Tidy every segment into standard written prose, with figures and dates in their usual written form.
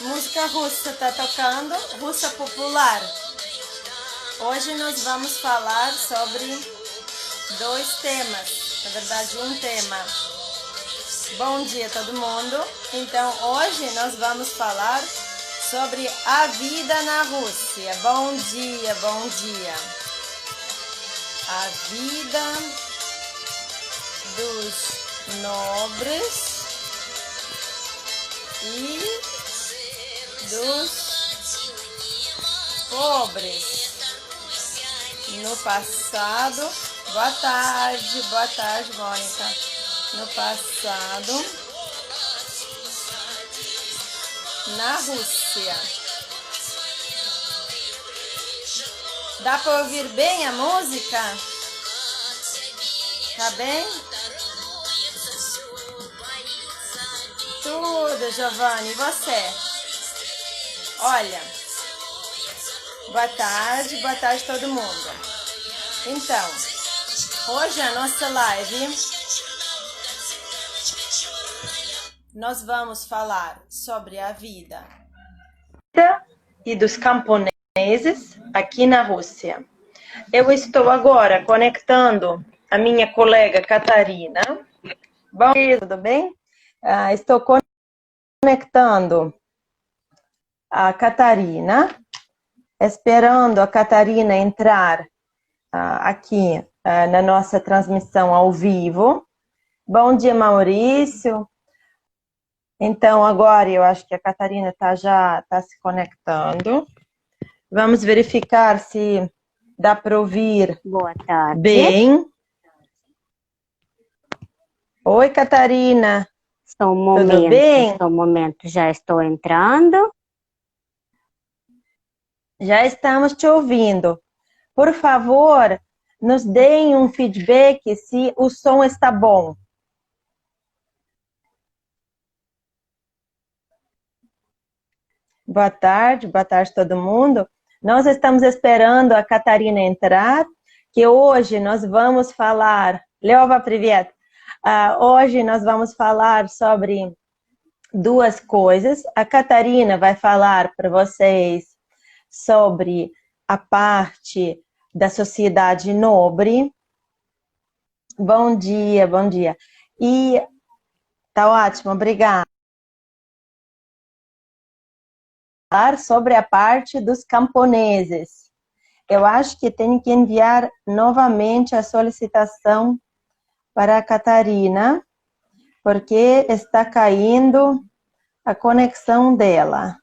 Música russa tá tocando, russa popular. Hoje nós vamos falar sobre dois temas, na verdade um tema. Bom dia todo mundo. Então hoje nós vamos falar sobre a vida na Rússia. Bom dia, bom dia. A vida dos nobres e dos pobres no passado. Boa tarde, Mônica. No passado, na Rússia. Dá para ouvir bem a música? Tá bem? Tudo, Giovanni. E você? Olha, boa tarde todo mundo. Então, hoje a nossa live, nós vamos falar sobre a vida e dos camponeses aqui na Rússia. Eu estou agora conectando a minha colega Catarina. Bom dia, tudo bem? Estou conectando a Catarina, esperando a Catarina entrar aqui na nossa transmissão ao vivo. Bom dia, Maurício. Então, agora eu acho que a Catarina já está se conectando. Vamos verificar se dá para ouvir. Boa tarde. Bem. Oi, Catarina. Tudo bem? Só um momento, já estou entrando. Já estamos te ouvindo. Por favor, nos deem um feedback se o som está bom. Boa tarde todo mundo. Nós estamos esperando a Catarina entrar, que hoje nós vamos falar... Leva, привет! Hoje nós vamos falar sobre duas coisas. A Catarina vai falar para vocês sobre a parte da sociedade nobre. Bom dia, bom dia. E tá ótimo, obrigada. Sobre a parte dos camponeses. Eu acho que tenho que enviar novamente a solicitação para a Catarina, porque está caindo a conexão dela.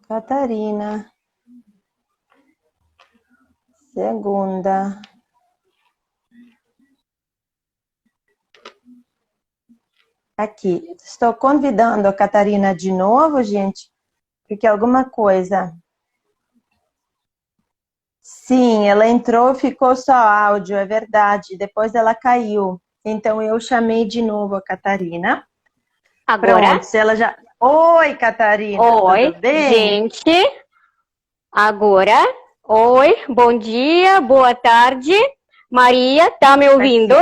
Catarina. Segunda. Aqui. Estou convidando a Catarina de novo, gente, porque alguma coisa... Sim, ela entrou, ficou só áudio, é verdade. Depois ela caiu. Então eu chamei de novo a Catarina. Agora? Pronto, se ela já... Oi, Catarina. Oi, tudo bem? gente. Agora. Oi, bom dia, boa tarde. Maria, tá me ouvindo?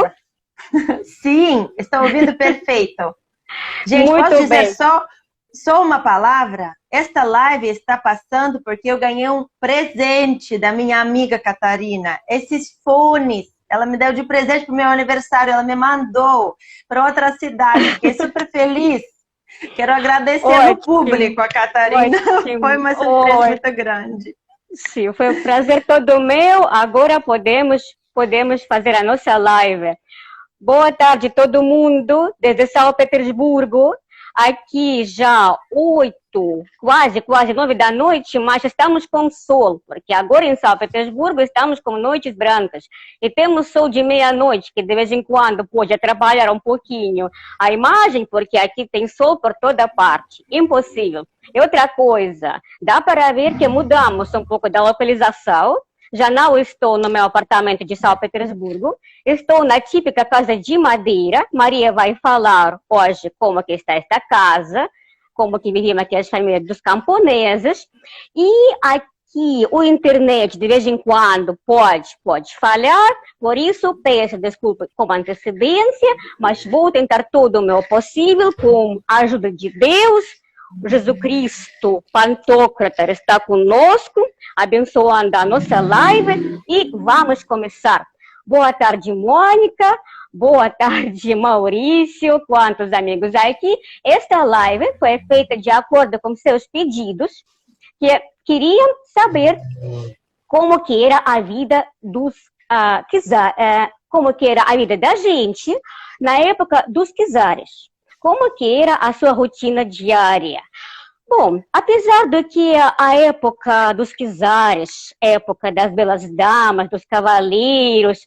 Sim, estou ouvindo perfeito. Gente, muito posso dizer bem. só uma palavra? Esta live está passando porque eu ganhei um presente da minha amiga Catarina. Esses fones, ela me deu de presente para o meu aniversário, ela me mandou para outra cidade. Fiquei super feliz. Quero agradecer no público a Catarina. Ótimo. Foi uma surpresa muito grande. Sim, foi um prazer todo meu. Agora podemos fazer a nossa live. Boa tarde todo mundo, desde São Petersburgo. Aqui já 8, quase 9 da noite, mas estamos com sol, porque agora em São Petersburgo estamos com noites brancas. E temos sol de meia-noite, que de vez em quando pode atrapalhar um pouquinho a imagem, porque aqui tem sol por toda parte. Impossível. E outra coisa, dá para ver que mudamos um pouco da localização. Já não estou no meu apartamento de São Petersburgo, estou na típica casa de madeira. Maria vai falar hoje como que está esta casa, como que viviam aqui as famílias dos camponeses. E aqui que o internet de vez em quando pode falhar, por isso peço desculpa com antecedência, mas vou tentar todo o meu possível com a ajuda de Deus. Jesus Cristo Pantocrator está conosco, abençoando a nossa live e vamos começar. Boa tarde, Mônica. Boa tarde, Maurício. Quantos amigos aqui? Esta live foi feita de acordo com seus pedidos, que queriam saber como que era a vida dos como que era a vida da gente na época dos czares. Como que era a sua rotina diária? Bom, apesar de que a época dos czares, época das belas damas, dos cavaleiros,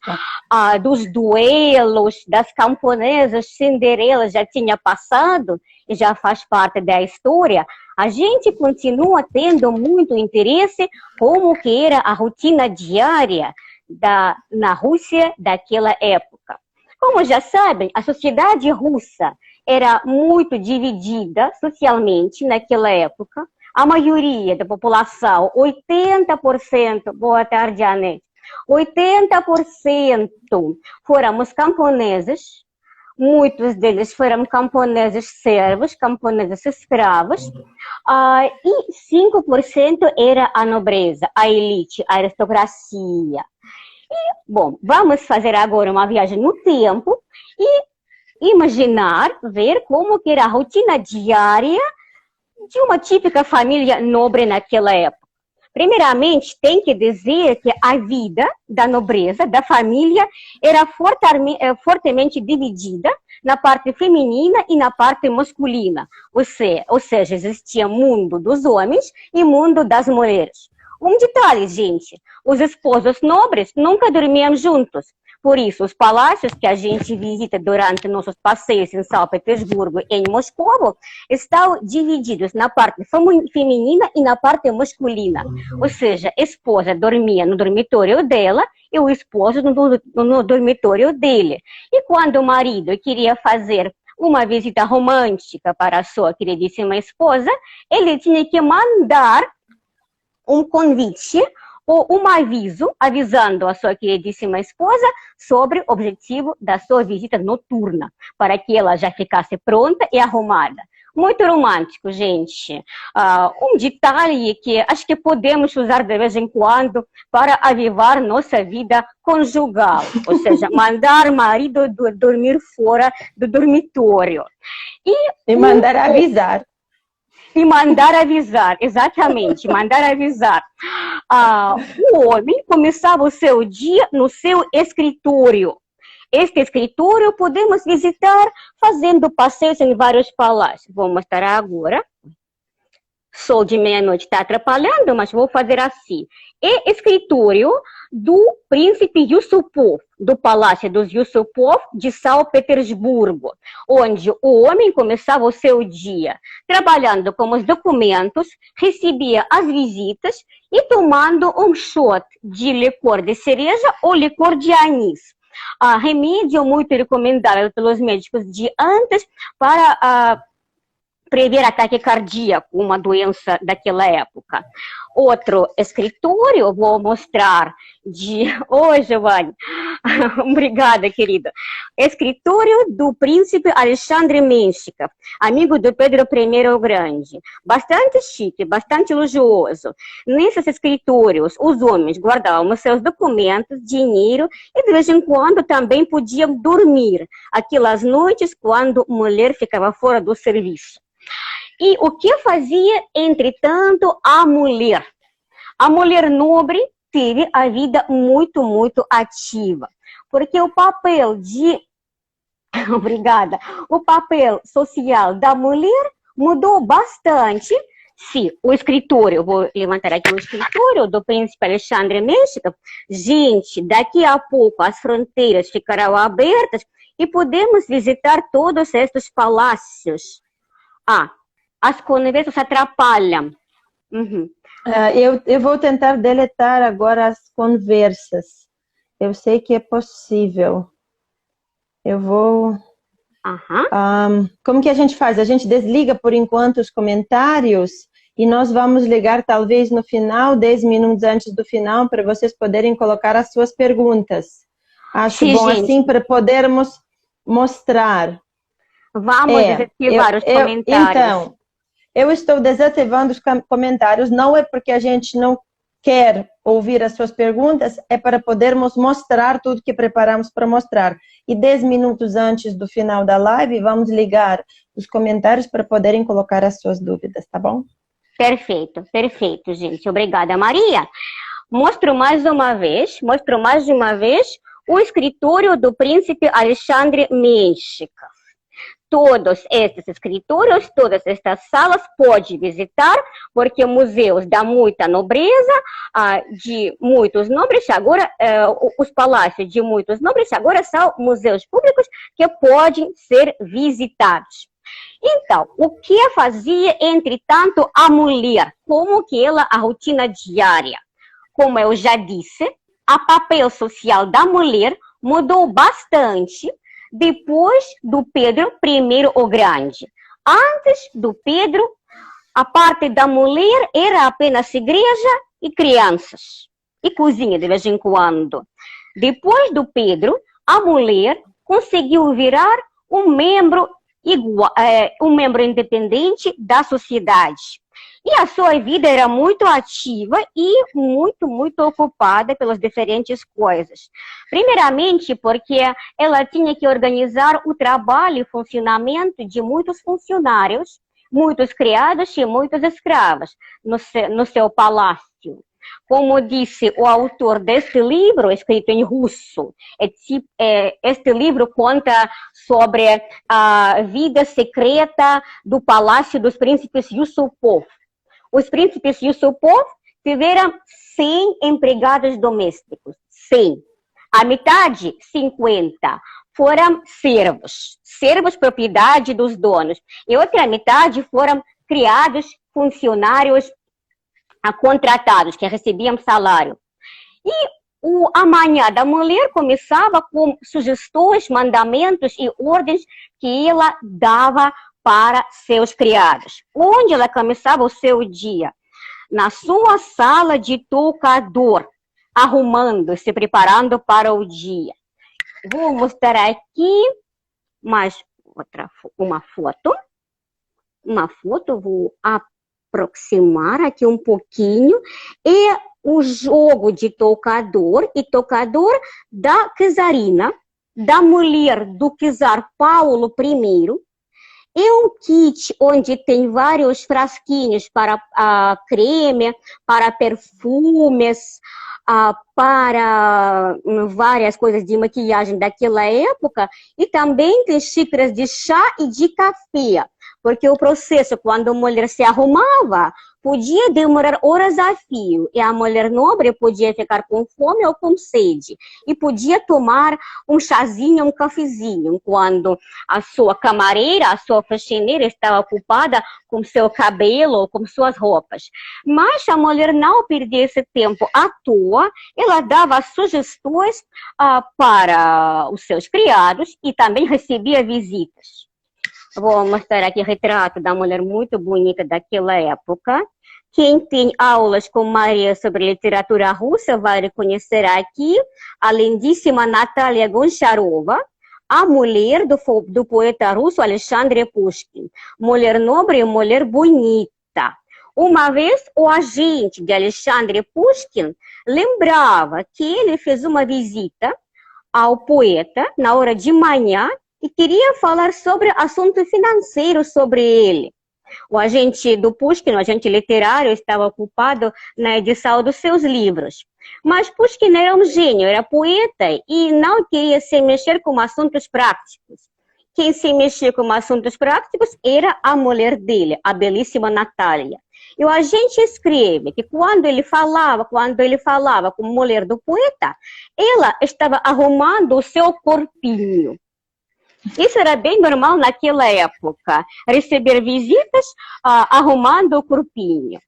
dos duelos, das camponesas Cinderela já tinha passado e já faz parte da história, a gente continua tendo muito interesse como que era a rotina diária na Rússia daquela época. Como já sabem, a sociedade russa era muito dividida socialmente naquela época. A maioria da população, 80%, boa tarde, Anete, 80% fóramos camponeses, muitos deles foram camponeses servos, camponeses escravos, e 5% era a nobreza, a elite, a aristocracia. E, bom, vamos fazer agora uma viagem no tempo e imaginar, ver como que era a rotina diária de uma típica família nobre naquela época. Primeiramente, tem que dizer que a vida da nobreza, da família, era fortemente dividida na parte feminina e na parte masculina. Ou seja, existia mundo dos homens e mundo das mulheres. Um detalhe, gente, os esposos nobres nunca dormiam juntos. Por isso, os palácios que a gente visita durante nossos passeios em São Petersburgo e em Moscou estão divididos na parte feminina e na parte masculina. Ou seja, a esposa dormia no dormitório dela e o esposo no dormitório dele. E quando o marido queria fazer uma visita romântica para a sua queridíssima esposa, ele tinha que mandar um convite ou um aviso, avisando a sua queridíssima esposa sobre o objetivo da sua visita noturna, para que ela já ficasse pronta e arrumada. Muito romântico, gente. Um detalhe que acho que podemos usar de vez em quando para avivar nossa vida conjugal, ou seja, mandar o marido dormir fora do dormitório. E mandar avisar. E mandar avisar, exatamente, mandar avisar. O homem começava o seu dia no seu escritório. Este escritório podemos visitar fazendo passeios em vários palácios. Vou mostrar agora. Sol de meia-noite está atrapalhando, mas vou fazer assim. É escritório do príncipe Yusupov, do Palácio dos Yusupov de São Petersburgo, onde o homem começava o seu dia trabalhando com os documentos, recebia as visitas e tomando um shot de licor de cereja ou licor de anis. Remédio muito recomendável pelos médicos de antes para prever ataque cardíaco, uma doença daquela época. Outro escritório, vou mostrar Oi, Giovanni. Obrigada, querida. Escritório do príncipe Alexandre Menshikov, amigo do Pedro I o Grande. Bastante chique, bastante luxuoso. Nesses escritórios, os homens guardavam seus documentos, dinheiro e de vez em quando também podiam dormir, aquelas noites quando a mulher ficava fora do serviço. E o que fazia, entretanto, a mulher? A mulher nobre teve a vida muito, muito ativa, porque o papel Obrigada. O papel social da mulher mudou bastante. Se o escritório, vou levantar aqui o escritório do príncipe Alexandre Menshikov, gente, daqui a pouco as fronteiras ficarão abertas e podemos visitar todos estes palácios. As conversas atrapalham. Eu vou tentar deletar agora as conversas. Eu sei que é possível. Eu vou... como que a gente faz? A gente desliga por enquanto os comentários e nós vamos ligar talvez no final, 10 minutos antes do final, para vocês poderem colocar as suas perguntas. Acho Sim, bom gente. assim para podermos mostrar. Vamos desativar os comentários. Então, eu estou desativando os comentários, não é porque a gente não quer ouvir as suas perguntas, é para podermos mostrar tudo que preparamos para mostrar. E 10 minutos antes do final da live, vamos ligar os comentários para poderem colocar as suas dúvidas, tá bom? Perfeito, perfeito, gente. Obrigada, Maria. Mostro mais uma vez o escritório do príncipe Alexandre Menshikov. Todos esses escritórios, todas estas salas pode visitar, porque museus da muita nobreza, de muitos nobres, agora os palácios de muitos nobres agora são museus públicos que podem ser visitados. Então, o que fazia, entretanto, a mulher? Como que a rotina diária? Como eu já disse, o papel social da mulher mudou bastante depois do Pedro I o Grande. Antes do Pedro, a parte da mulher era apenas igreja e crianças, e cozinha de vez em quando. Depois do Pedro, a mulher conseguiu virar um membro independente da sociedade. E a sua vida era muito ativa e muito ocupada pelas diferentes coisas. Primeiramente, porque ela tinha que organizar o trabalho e funcionamento de muitos funcionários, muitos criados e muitos escravos no seu palácio. Como disse o autor deste livro, escrito em russo, este livro conta sobre a vida secreta do palácio dos príncipes Yusupov. Os príncipes Yusupov tiveram 100 empregados domésticos, 100. A metade, 50, foram servos propriedade dos donos. E outra metade foram criados funcionários contratados, que recebiam salário. E a manhã da mulher começava com sugestões, mandamentos e ordens que ela dava para seus criados. Onde ela começava o seu dia? Na sua sala de toucador, arrumando-se, preparando para o dia. Vou mostrar aqui mais uma foto. Vou aproximar aqui um pouquinho. É o jogo de toucador da czarina, da mulher do czar Paulo I. É um kit onde tem vários frasquinhos para creme, para perfumes, para várias coisas de maquiagem daquela época, e também tem xícaras de chá e de café, porque o processo, quando a mulher se arrumava, podia demorar horas a fio, e a mulher nobre podia ficar com fome ou com sede, e podia tomar um chazinho, um cafezinho, quando a sua camareira, a sua faxineira estava ocupada com seu cabelo ou com suas roupas. Mas a mulher não perdia esse tempo à toa, ela dava sugestões para os seus criados e também recebia visitas. Vou mostrar aqui o retrato da mulher muito bonita daquela época. Quem tem aulas com Maria sobre literatura russa vai reconhecer aqui a lindíssima Natalia Goncharova, a mulher do poeta russo Alexandre Pushkin. Mulher nobre e mulher bonita. Uma vez, o agente de Alexandre Pushkin lembrava que ele fez uma visita ao poeta na hora de manhã e queria falar sobre assunto financeiro sobre ele. O agente do Pushkin, o agente literário, estava ocupado na edição dos seus livros. Mas Pushkin era um gênio, era poeta e não queria se mexer com assuntos práticos. Quem se mexia com assuntos práticos era a mulher dele, a belíssima Natália. E o agente escreve que quando ele falava com a mulher do poeta, ela estava arrumando o seu corpinho. Isso era bem normal naquela época, receber visitas arrumando o corpinho.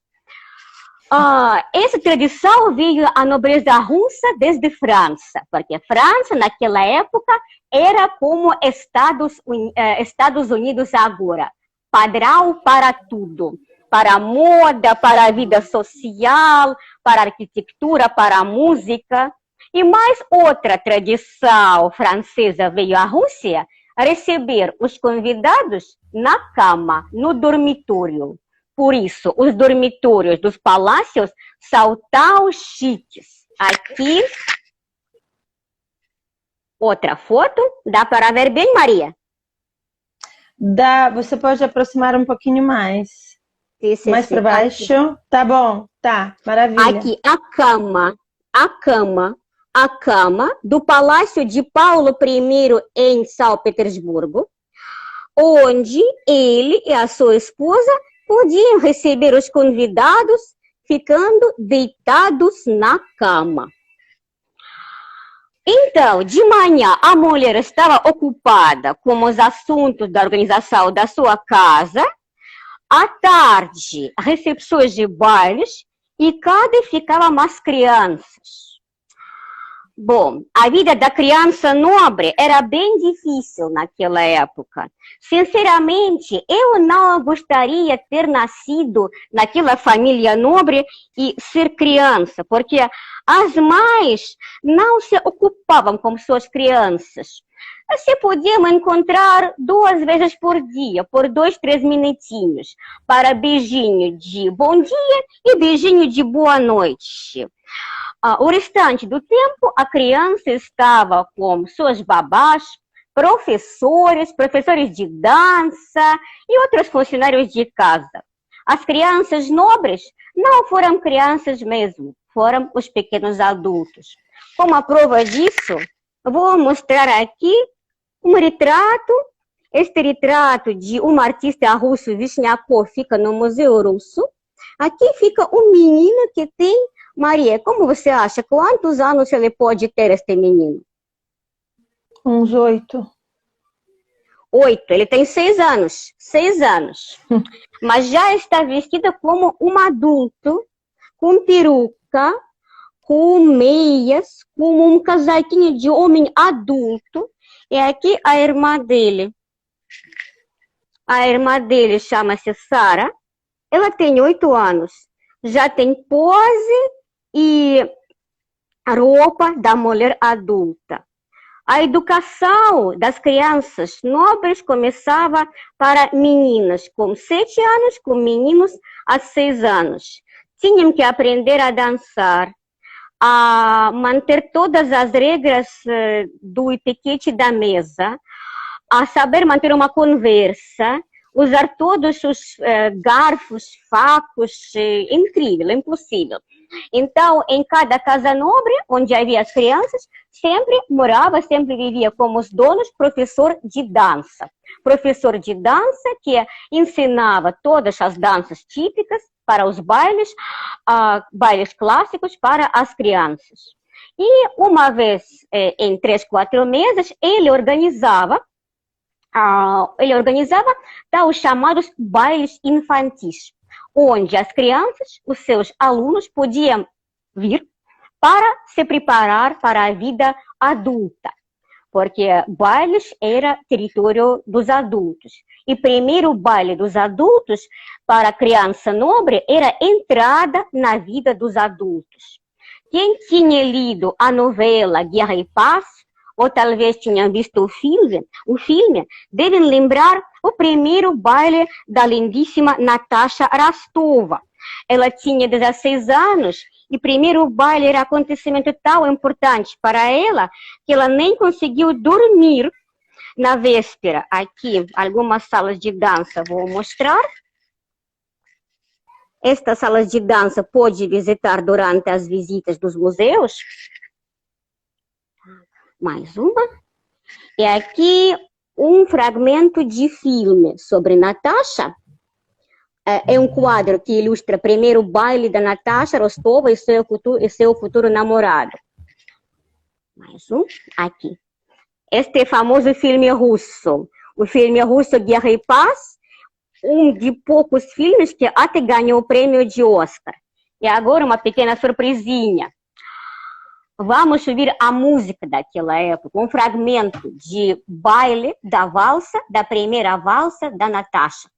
Essa tradição veio à nobreza russa desde França, porque a França, naquela época, era como Estados Unidos agora, padrão para tudo. para a moda, para a vida social, para a arquitetura, para a música. E mais outra tradição francesa veio à Rússia, receber os convidados na cama, no dormitório. Por isso, os dormitórios dos palácios são tão chiques. Aqui, outra foto. Dá para ver bem, Maria? Dá, você pode aproximar um pouquinho mais. Mais para baixo. Aqui. Tá bom, tá, maravilha. Aqui, a cama do Palácio de Paulo I em São Petersburgo, onde ele e a sua esposa podiam receber os convidados ficando deitados na cama. Então, de manhã, a mulher estava ocupada com os assuntos da organização da sua casa. À tarde, recepções de bailes e cada ficava mais crianças. Bom, a vida da criança nobre era bem difícil naquela época. Sinceramente, eu não gostaria de ter nascido naquela família nobre e ser criança, porque as mães não se ocupavam com suas crianças. Se podiam encontrar 2 vezes por dia, por 2, 3 minutinhos, para beijinho de bom dia e beijinho de boa noite. O restante do tempo, a criança estava com suas babás, professores de dança e outros funcionários de casa. As crianças nobres não foram crianças mesmo, foram os pequenos adultos. Como a prova disso, vou mostrar aqui um retrato. Este retrato de um artista russo, Vishnyakov, fica no Museu Russo. Aqui fica um menino que tem... Maria, como você acha? Quantos anos ele pode ter, este menino? Uns 8. 8, ele tem 6 anos. 6 anos. Mas já está vestido como um adulto, com peruca, com meias, com um casaquinho de homem adulto. E aqui a irmã dele. A irmã dele chama-se Sara. Ela tem 8 anos. Já tem pose e roupa da mulher adulta. A educação das crianças nobres começava para meninas com 7 anos, com meninos a 6 anos. Tinham que aprender a dançar, a manter todas as regras do etiquete da mesa, a saber manter uma conversa, usar todos os garfos, facos, incrível, impossível. Então, em cada casa nobre, onde havia as crianças, sempre vivia como os donos, professor de dança. Professor de dança que ensinava todas as danças típicas para os bailes, bailes clássicos para as crianças. E uma vez em 3, 4 meses, ele organizava os chamados bailes infantis, onde as crianças, os seus alunos, podiam vir para se preparar para a vida adulta, porque bailes era território dos adultos. E primeiro baile dos adultos para a criança nobre era entrada na vida dos adultos. Quem tinha lido a novela Guerra e Paz, ou talvez tinham visto o filme, devem lembrar o primeiro baile da lindíssima Natasha Rostova. Ela tinha 16 anos e o primeiro baile era um acontecimento tão importante para ela que ela nem conseguiu dormir na véspera. Aqui, algumas salas de dança vou mostrar. Estas salas de dança pode visitar durante as visitas dos museus. Mais uma. E aqui um fragmento de filme sobre Natasha. É um quadro que ilustra o primeiro baile da Natasha Rostova e seu futuro namorado. Mais um. Aqui. Este famoso filme russo. O filme russo Guerra e Paz. Um de poucos filmes que até ganhou o prêmio de Oscar. E agora uma pequena surpresinha. Vamos ouvir a música daquela época, um fragmento de baile da valsa, da primeira valsa da Natasha.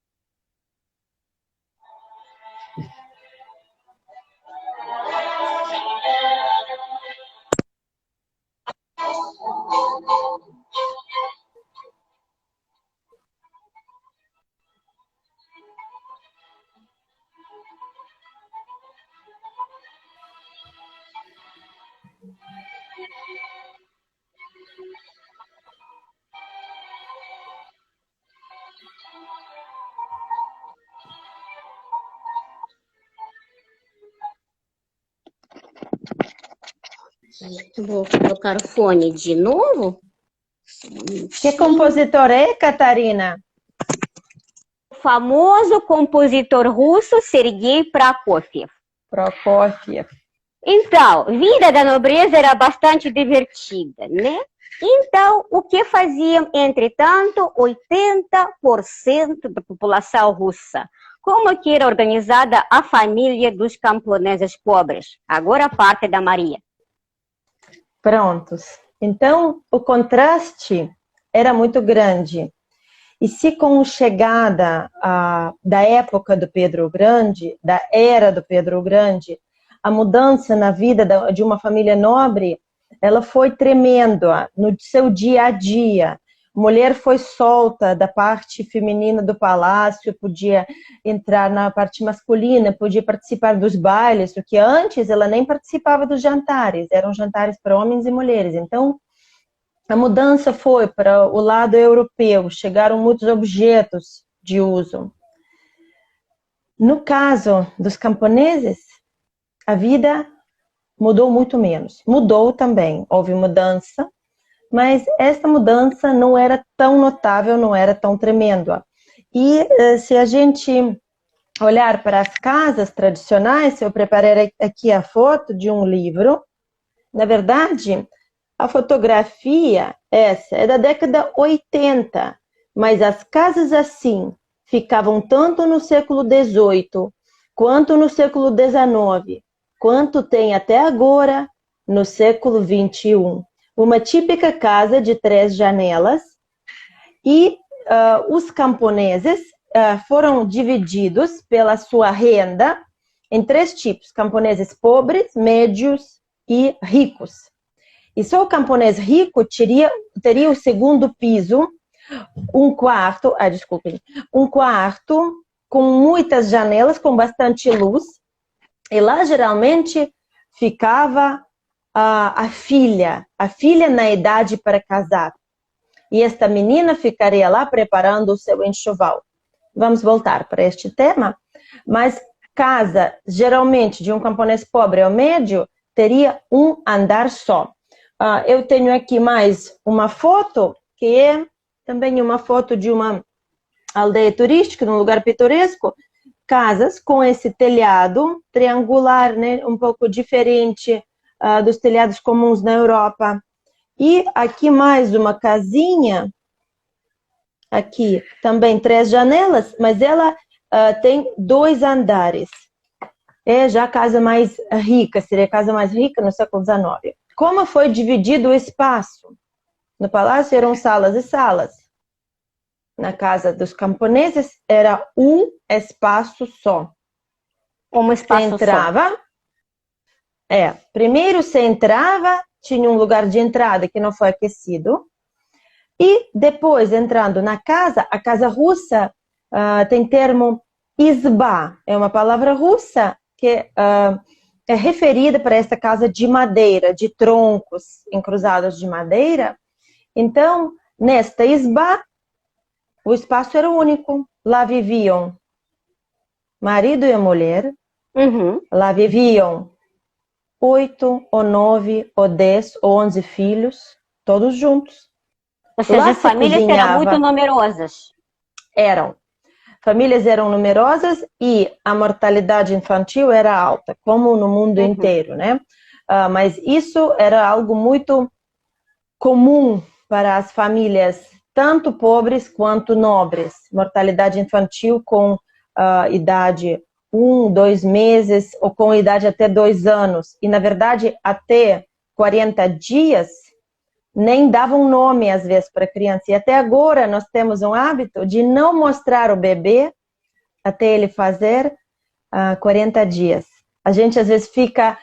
Vou colocar o fone de novo. Que compositor é, Catarina? O famoso compositor russo Sergei Prokofiev. Prokofiev. Então, vida da nobreza era bastante divertida, né? Então, o que faziam, entretanto, 80% da população russa? Como que era organizada a família dos camponeses pobres? Agora a parte da Maria. Prontos. Então, o contraste era muito grande. E se com a chegada da época do Pedro Grande, da era do Pedro Grande, a mudança na vida de uma família nobre, ela foi tremenda no seu dia a dia. A mulher foi solta da parte feminina do palácio, podia entrar na parte masculina, podia participar dos bailes, porque antes ela nem participava dos jantares, eram jantares para homens e mulheres. Então, a mudança foi para o lado europeu, chegaram muitos objetos de uso. No caso dos camponeses, a vida mudou muito menos. Mudou também, houve mudança, mas essa mudança não era tão notável, não era tão tremenda. E se a gente olhar para as casas tradicionais, eu preparei aqui a foto de um livro. Na verdade, a fotografia essa é da década 80, mas as casas assim ficavam tanto no século XVIII, quanto no século XIX, quanto tem até agora no século XXI. Uma típica casa de 3 janelas e os camponeses foram divididos pela sua renda em 3 tipos: camponeses pobres, médios e ricos. E só o camponês rico teria o segundo piso, um quarto com muitas janelas, com bastante luz, e lá geralmente ficava a filha na idade para casar. E esta menina ficaria lá preparando o seu enxoval. Vamos voltar para este tema, mas casa, geralmente, de um camponês pobre ou médio, teria um andar só. Eu tenho aqui mais uma foto, que é também uma foto de uma aldeia turística, num lugar pitoresco, casas com esse telhado triangular, né, um pouco diferente dos telhados comuns na Europa. E aqui mais uma casinha, aqui também 3 janelas, mas ela tem 2 andares. É já a casa mais rica, seria a casa mais rica no século XIX. Como foi dividido o espaço? No palácio eram salas e salas. Na casa dos camponeses era um espaço só. Um espaço você entrava, só. Primeiro você entrava, tinha um lugar de entrada que não foi aquecido. E depois, entrando na casa, a casa russa tem termo izba. É uma palavra russa que é referida para esta casa de madeira, de troncos encruzados de madeira. Então, nesta izba, o espaço era único. Lá viviam marido e a mulher. Uhum. Lá viviam 8 ou 9 ou 10 ou 11 filhos, todos juntos. Ou seja, as famílias eram muito numerosas. Famílias eram numerosas e a mortalidade infantil era alta, como no mundo inteiro, né? Mas isso era algo muito comum para as famílias, tanto pobres quanto nobres. Mortalidade infantil com idade 1, 2 meses, ou com idade até 2 anos. E, na verdade, até 40 dias, nem davam nome, às vezes, para a criança. E até agora nós temos um hábito de não mostrar o bebê até ele fazer 40 dias. A gente, às vezes, fica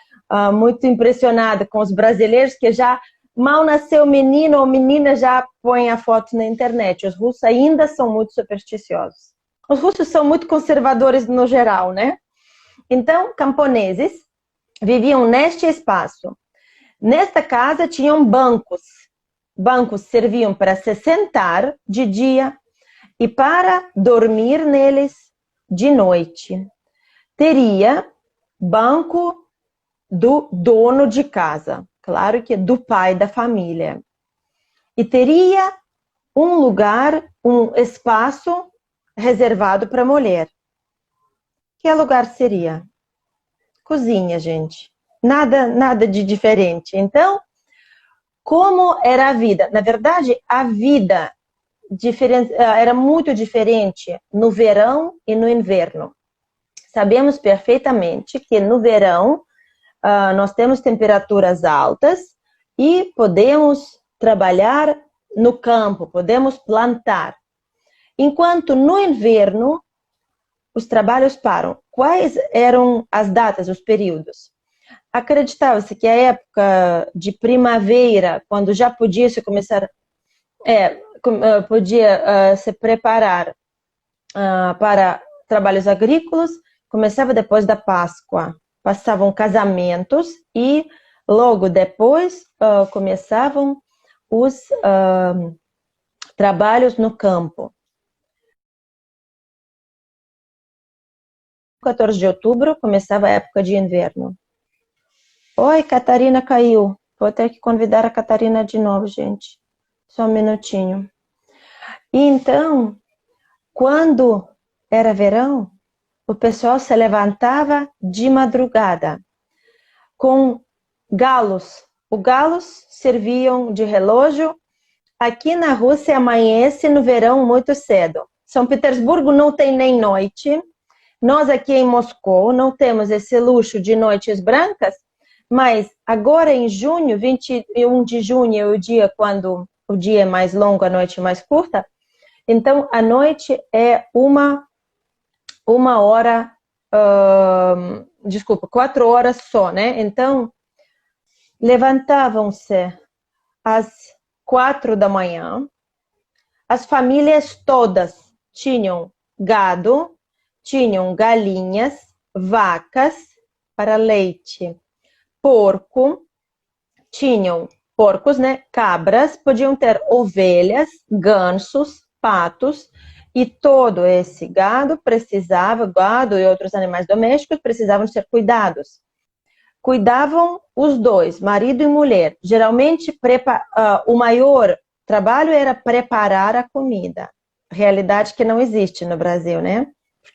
muito impressionado com os brasileiros que já mal nasceu menino ou menina, já põe a foto na internet. Os russos ainda são muito supersticiosos. Os russos são muito conservadores no geral, né? Então, camponeses viviam neste espaço. Nesta casa tinham bancos. Bancos serviam para se sentar de dia e para dormir neles de noite. Teria banco do dono de casa. claro que do pai da família. E teria um lugar, um espaço reservado para a mulher. Que lugar seria? Cozinha, gente. Nada de diferente. Então, como era a vida? Na verdade, a vida era muito diferente no verão e no inverno. Sabemos perfeitamente que no verão nós temos temperaturas altas e podemos trabalhar no campo, podemos plantar. Enquanto no inverno os trabalhos param. Quais eram as datas, os períodos? Acreditava-se que a época de primavera, quando já podia se começar, podia se preparar para trabalhos agrícolas, começava depois da Páscoa. Passavam casamentos e logo depois começavam os trabalhos no campo. 14 de outubro começava a época de inverno. Oi, Catarina caiu. Vou ter que convidar a Catarina de novo, gente. Só um minutinho. E então, quando era verão, o pessoal se levantava de madrugada com galos. Os galos serviam de relógio. Aqui na Rússia amanhece no verão muito cedo. São Petersburgo não tem nem noite. Nós aqui em Moscou não temos esse luxo de noites brancas, mas agora em junho, 21 de junho é o dia quando o dia é mais longo, a noite mais curta. Então a noite é uma hora, 4 horas só, né? Então levantavam-se às 4 da manhã, as famílias todas tinham gado, tinham galinhas, vacas para leite, porco, tinham porcos, né? Cabras, podiam ter ovelhas, gansos, patos, e todo esse gado e outros animais domésticos precisavam ser cuidados. Cuidavam os dois, marido e mulher. Geralmente, o maior trabalho era preparar a comida. Realidade que não existe no Brasil, né?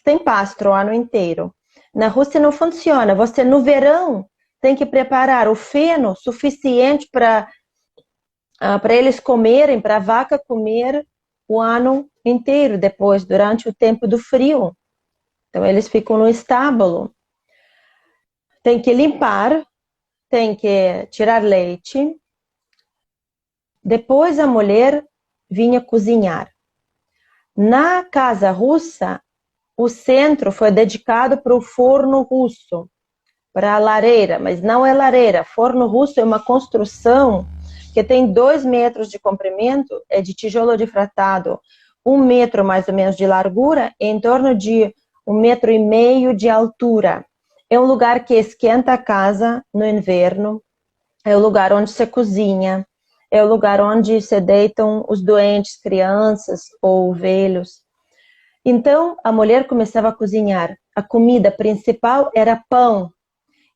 Tem pasto o ano inteiro. Na Rússia não funciona. Você, no verão, tem que preparar o feno suficiente para eles comerem, para a vaca comer o ano inteiro, depois, durante o tempo do frio. Então, eles ficam no estábulo. Tem que limpar, tem que tirar leite. Depois, a mulher vinha cozinhar. Na casa russa, o centro foi dedicado para o forno russo, para a lareira, mas não é lareira. Forno russo é uma construção que tem 2 metros de comprimento, é de tijolo difratado, 1 metro mais ou menos de largura, e em torno de 1,5 metro de altura. É um lugar que esquenta a casa no inverno, é o lugar onde se cozinha, é o lugar onde se deitam os doentes, crianças ou velhos. Então, a mulher começava a cozinhar. A comida principal era pão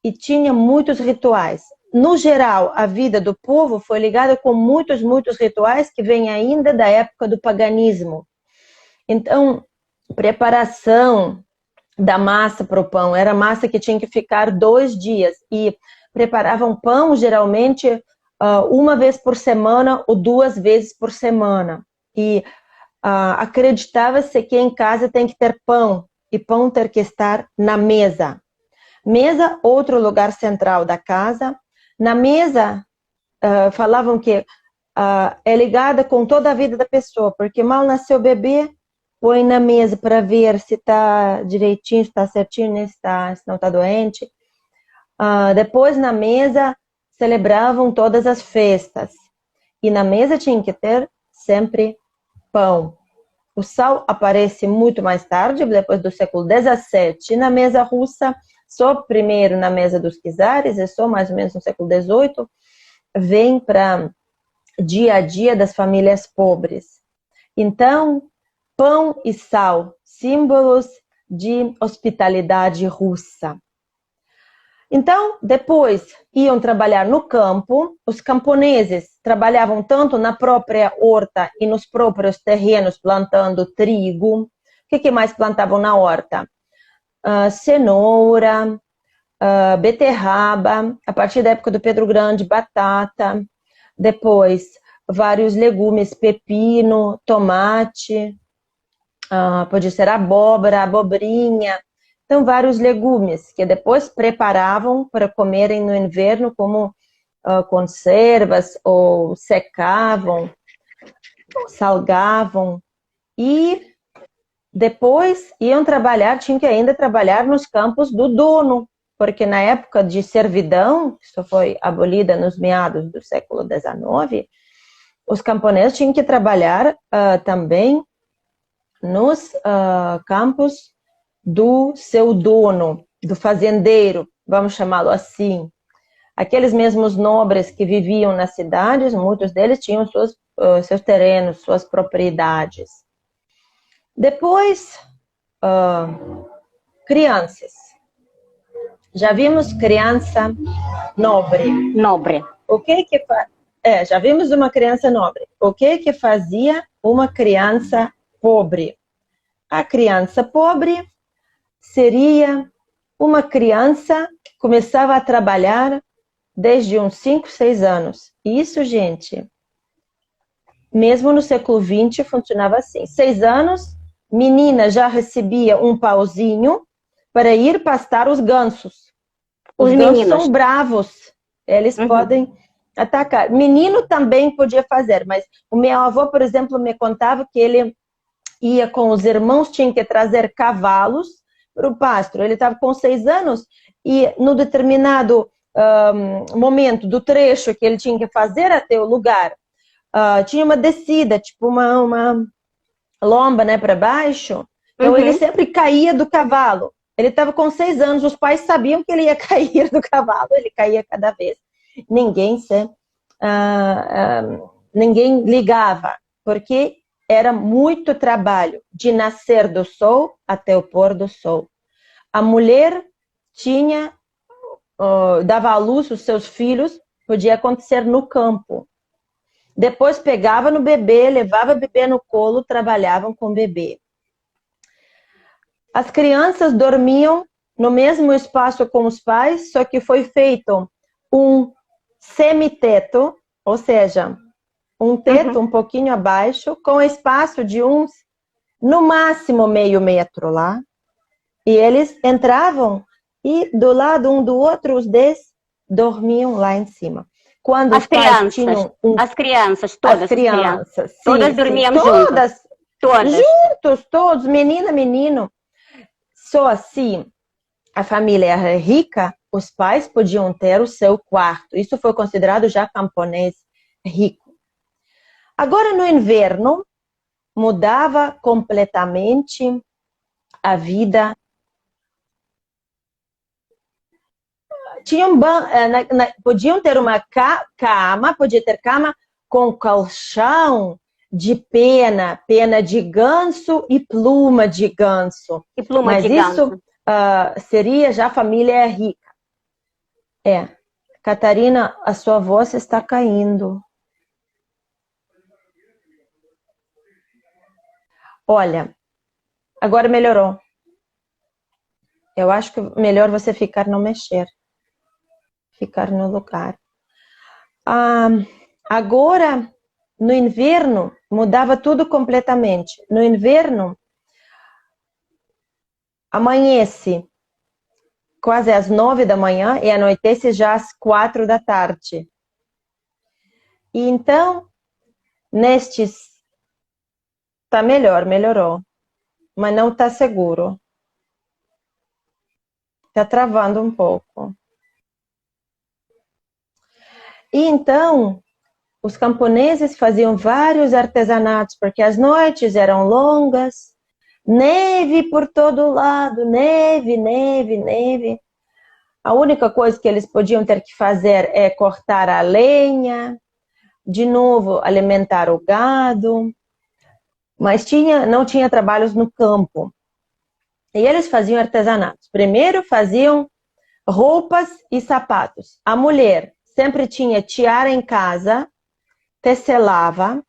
e tinha muitos rituais. No geral, a vida do povo foi ligada com muitos rituais que vêm ainda da época do paganismo. Então, preparação da massa para o pão. Era massa que tinha que ficar 2 dias. E preparavam pão, geralmente, 1 vez por semana ou 2 vezes por semana. E acreditava-se que em casa tem que ter pão, e pão ter que estar na mesa. Mesa, outro lugar central da casa. Na mesa, falavam que é ligada com toda a vida da pessoa, porque mal nasceu o bebê, põe na mesa para ver se está direitinho, se está certinho, né? Se não está doente. Depois, na mesa, celebravam todas as festas. E na mesa tinha que ter sempre pão. O sal aparece muito mais tarde, depois do século XVII, na mesa russa, só primeiro na mesa dos czares, e só mais ou menos no século XVIII, vem para dia a dia das famílias pobres. Então, pão e sal, símbolos de hospitalidade russa. Então, depois iam trabalhar no campo. Os camponeses trabalhavam tanto na própria horta e nos próprios terrenos, plantando trigo. O que mais plantavam na horta? Cenoura, beterraba, a partir da época do Pedro Grande, batata. Depois, vários legumes, pepino, tomate, pode ser abóbora, abobrinha. Então, vários legumes que depois preparavam para comerem no inverno como conservas, ou secavam, ou salgavam. E depois iam trabalhar, tinham que ainda trabalhar nos campos do dono, porque na época de servidão, isso foi abolida nos meados do século XIX, os camponeses tinham que trabalhar também nos campos do seu dono, do fazendeiro, vamos chamá-lo assim. Aqueles mesmos nobres que viviam nas cidades, muitos deles tinham seus terrenos, suas propriedades. Depois, crianças. Já vimos criança nobre. Nobre. O que já vimos uma criança nobre. O que fazia uma criança pobre? A criança pobre seria uma criança que começava a trabalhar desde uns 5, 6 anos. Isso, gente, mesmo no século XX funcionava assim. 6 anos, menina já recebia um pauzinho para ir pastar os gansos. Os gansos são bravos, eles podem atacar. Menino também podia fazer, mas o meu avô, por exemplo, me contava que ele ia com os irmãos, tinha que trazer cavalos para o pasto. Ele estava com 6 anos e no determinado momento do trecho que ele tinha que fazer até o lugar, tinha uma descida, tipo uma lomba, né, para baixo. Então ele sempre caía do cavalo. Ele estava com 6 anos, os pais sabiam que ele ia cair do cavalo, ele caía cada vez. Ninguém ligava, porque era muito trabalho, de nascer do sol até o pôr do sol. A mulher dava à luz os seus filhos, podia acontecer no campo. Depois pegava no bebê, levava o bebê no colo, trabalhavam com o bebê. As crianças dormiam no mesmo espaço com os pais, só que foi feito um semiteto, ou seja, um teto um pouquinho abaixo, com espaço de no máximo meio metro lá. E eles entravam e do lado um do outro, os 10 dormiam lá em cima. Quando as crianças, todas dormiam juntas. Juntos, todos, menina, menino. Só assim, a família era rica, os pais podiam ter o seu quarto. Isso foi considerado já camponês rico. Agora, no inverno, mudava completamente a vida. Podiam ter uma cama, podia ter cama com colchão de pena de ganso e pluma de ganso. Mas isso seria já família rica. Catarina, a sua voz está caindo. Olha, agora melhorou. Eu acho que melhor você ficar, não mexer. Ficar no lugar. Agora, no inverno, mudava tudo completamente. No inverno, amanhece quase às 9 da manhã e anoitece já às 4 da tarde. E então, tá melhorou. Mas não tá seguro. Tá travando um pouco. E então, os camponeses faziam vários artesanatos, porque as noites eram longas, neve por todo lado, neve. A única coisa que eles podiam ter que fazer é cortar a lenha, de novo alimentar o gado, mas não tinha trabalhos no campo. E eles faziam artesanatos. Primeiro faziam roupas e sapatos. A mulher sempre tinha tiara em casa, tecelava.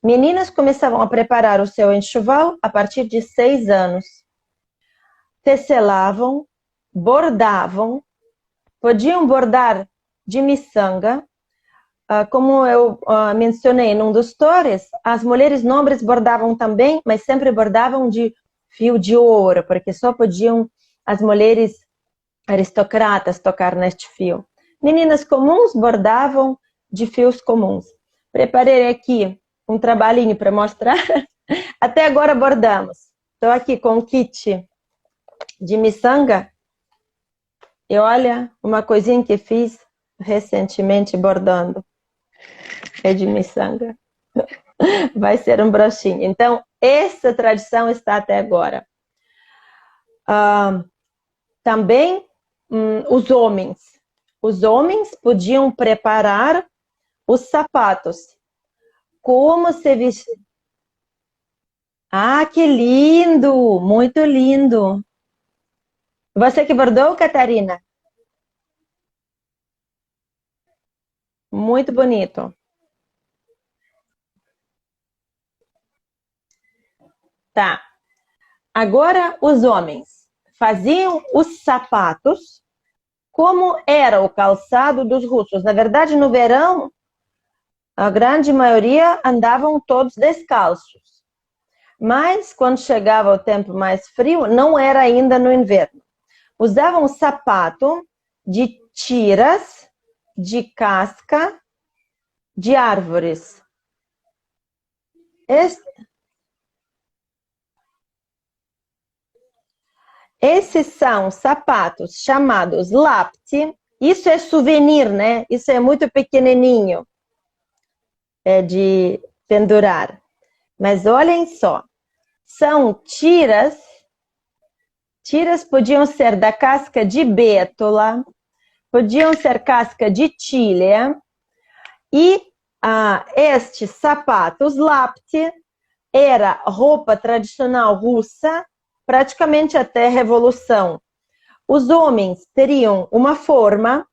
Meninas começavam a preparar o seu enxoval a partir de 6 anos. Tecelavam, bordavam, podiam bordar de miçanga. Como eu mencionei num dos stories, as mulheres nobres bordavam também, mas sempre bordavam de fio de ouro, porque só podiam as mulheres aristocratas tocar neste fio. Meninas comuns bordavam de fios comuns. Preparei aqui um trabalhinho para mostrar. Até agora bordamos. Estou aqui com o kit de miçanga. E olha, uma coisinha que fiz recentemente bordando. É de miçanga. Vai ser um broxinho. Então, essa tradição está até agora. Também os homens. Os homens podiam preparar os sapatos. Como se vestir? Ah, que lindo! Muito lindo! Você que bordou, Catarina? Muito bonito. Tá. Agora os homens faziam os sapatos como era o calçado dos russos. Na verdade, no verão, a grande maioria andavam todos descalços. Mas quando chegava o tempo mais frio, não era ainda no inverno. Usavam sapato de tiras, de casca, de árvores. Esses são sapatos chamados lapti. Isso é souvenir, né? Isso é muito pequenininho. É de pendurar. Mas olhem só. São tiras. Tiras podiam ser da casca de bétula. Podiam ser casca de tília. E estes sapatos lapti era roupa tradicional russa, praticamente até a Revolução. Os homens teriam uma forma,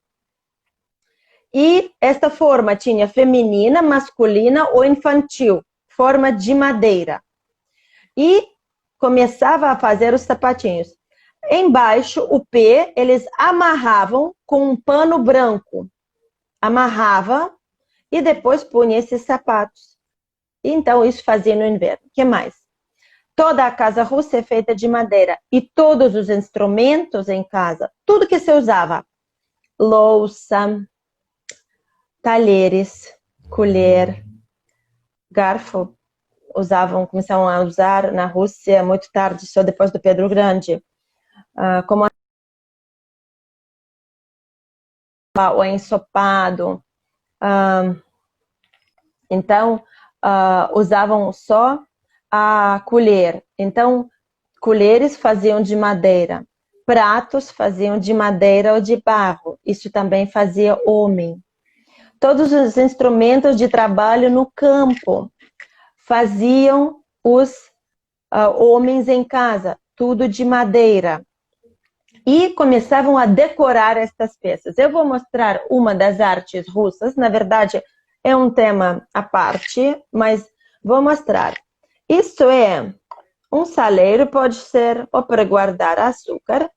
e esta forma tinha feminina, masculina ou infantil, forma de madeira. E começava a fazer os sapatinhos. Embaixo, o pé, eles amarravam com um pano branco. Amarrava e depois punha esses sapatos. Então, isso fazia no inverno. O que mais? Toda a casa russa é feita de madeira. E todos os instrumentos em casa, tudo que se usava, louça, talheres, colher, garfo, começavam a usar na Rússia muito tarde, só depois do Pedro Grande. Como o ensopado. Então, usavam só a colher. Então, colheres faziam de madeira. Pratos faziam de madeira ou de barro. Isso também fazia homem. Todos os instrumentos de trabalho no campo faziam os homens em casa. Tudo de madeira. E começavam a decorar estas peças. Eu vou mostrar uma das artes russas. Na verdade, é um tema à parte, mas vou mostrar. Isso é um saleiro, pode ser ou para guardar açúcar.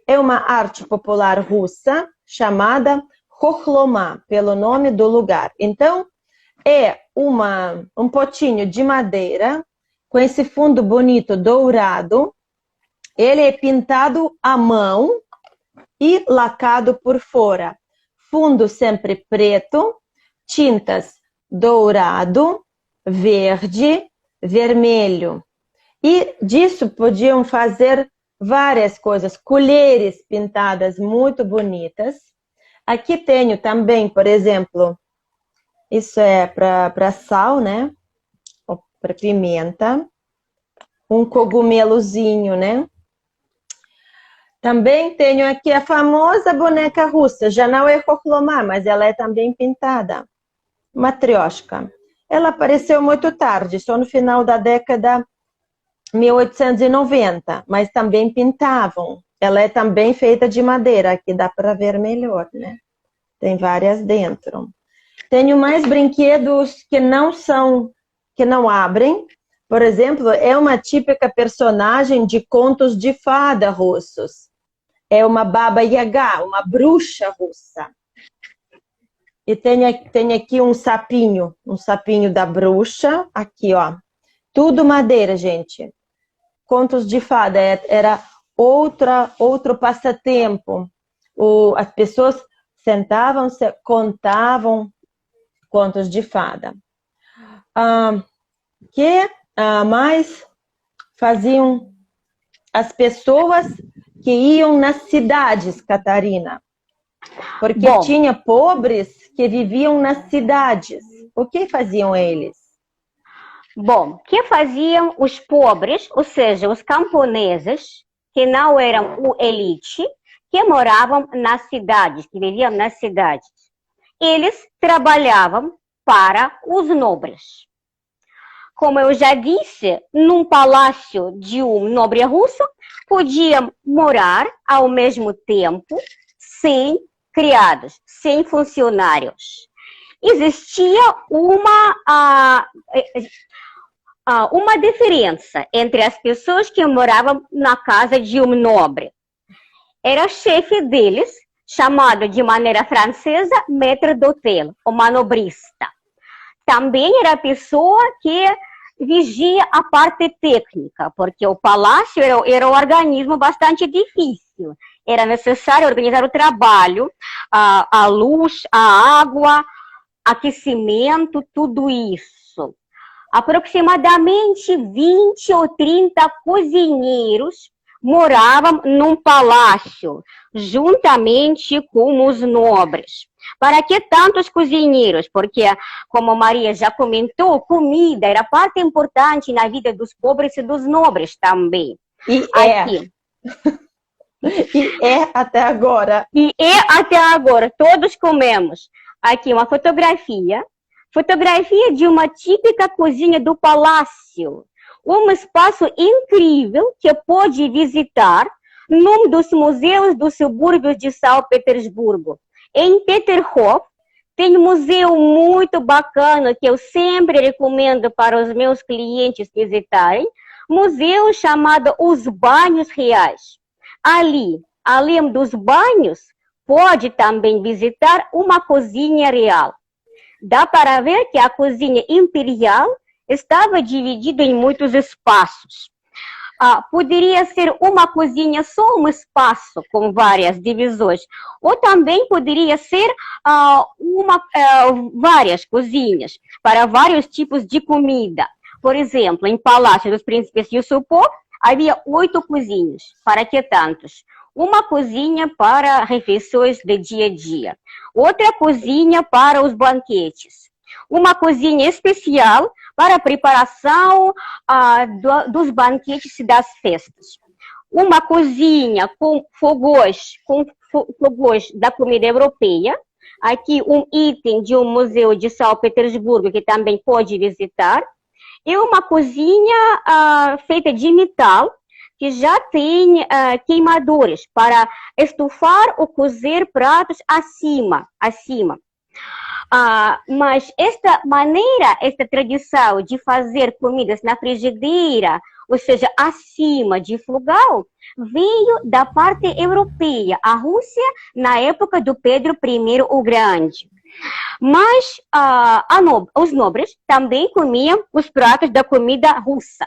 É uma arte popular russa chamada Khokhloma, pelo nome do lugar. Então, é um potinho de madeira com esse fundo bonito dourado. Ele é pintado à mão e lacado por fora. Fundo sempre preto, tintas dourado, verde, vermelho. E disso podiam fazer várias coisas. Colheres pintadas muito bonitas. Aqui tenho também, por exemplo, isso é para sal, né? Ou para pimenta. Um cogumelozinho, né? Também tenho aqui a famosa boneca russa. Já não é Khokhloma, mas ela é também pintada. Matrioshka. Ela apareceu muito tarde, só no final da década 1890, mas também pintavam. ela é também feita de madeira, aqui dá para ver melhor, né? Tem várias dentro. Tenho mais brinquedos que não abrem. Por exemplo, é uma típica personagem de contos de fada russos. É uma Baba Yaga, uma bruxa russa. E tem aqui um sapinho da bruxa, aqui, ó. Tudo madeira, gente. Contos de fada era outro passatempo. As pessoas sentavam, contavam contos de fada. Que mais faziam as pessoas que iam nas cidades, Catarina? Porque tinha pobres que viviam nas cidades. O que faziam eles? Bom, o que faziam os pobres, ou seja, os camponeses, que não eram o elite, que moravam nas cidades, que viviam nas cidades? Eles trabalhavam para os nobres. Como eu já disse, num palácio de um nobre russo, podiam morar ao mesmo tempo sem criados, sem funcionários. Existia uma diferença entre as pessoas que moravam na casa de um nobre. Era o chefe deles, chamado de maneira francesa maître d'hôtel, o manobrista. Também era a pessoa que vigia a parte técnica, porque o palácio era um organismo bastante difícil. Era necessário organizar o trabalho, a luz, a água, aquecimento, tudo isso. Aproximadamente 20 ou 30 cozinheiros moravam num palácio, juntamente com os nobres. Para que tantos cozinheiros? Porque, como Maria já comentou, comida era parte importante na vida dos pobres e dos nobres também. E é até agora. E é até agora, todos comemos. Aqui uma fotografia de uma típica cozinha do palácio. Um espaço incrível que pode visitar num dos museus dos subúrbios de São Petersburgo. Em Peterhof, tem um museu muito bacana que eu sempre recomendo para os meus clientes visitarem, museu chamado Os Banhos Reais. Ali, além dos banhos, pode também visitar uma cozinha real. Dá para ver que a cozinha imperial estava dividida em muitos espaços. Poderia ser uma cozinha só um espaço com várias divisões, ou também poderia ser várias cozinhas para vários tipos de comida. Por exemplo, em Palácio dos Príncipes Yusupov havia 8 cozinhas. Para que tantos? Uma cozinha para refeições de dia a dia, outra cozinha para os banquetes, uma cozinha especial para a preparação dos banquetes e das festas. Uma cozinha com fogões da comida europeia. Aqui um item de um museu de São Petersburgo que também pode visitar. E uma cozinha feita de metal, que já tem queimadores para estufar ou cozer pratos acima. Mas esta tradição de fazer comidas na frigideira, ou seja, acima de fogão, veio da parte europeia, a Rússia, na época do Pedro I o Grande. Mas os nobres também comiam os pratos da comida russa.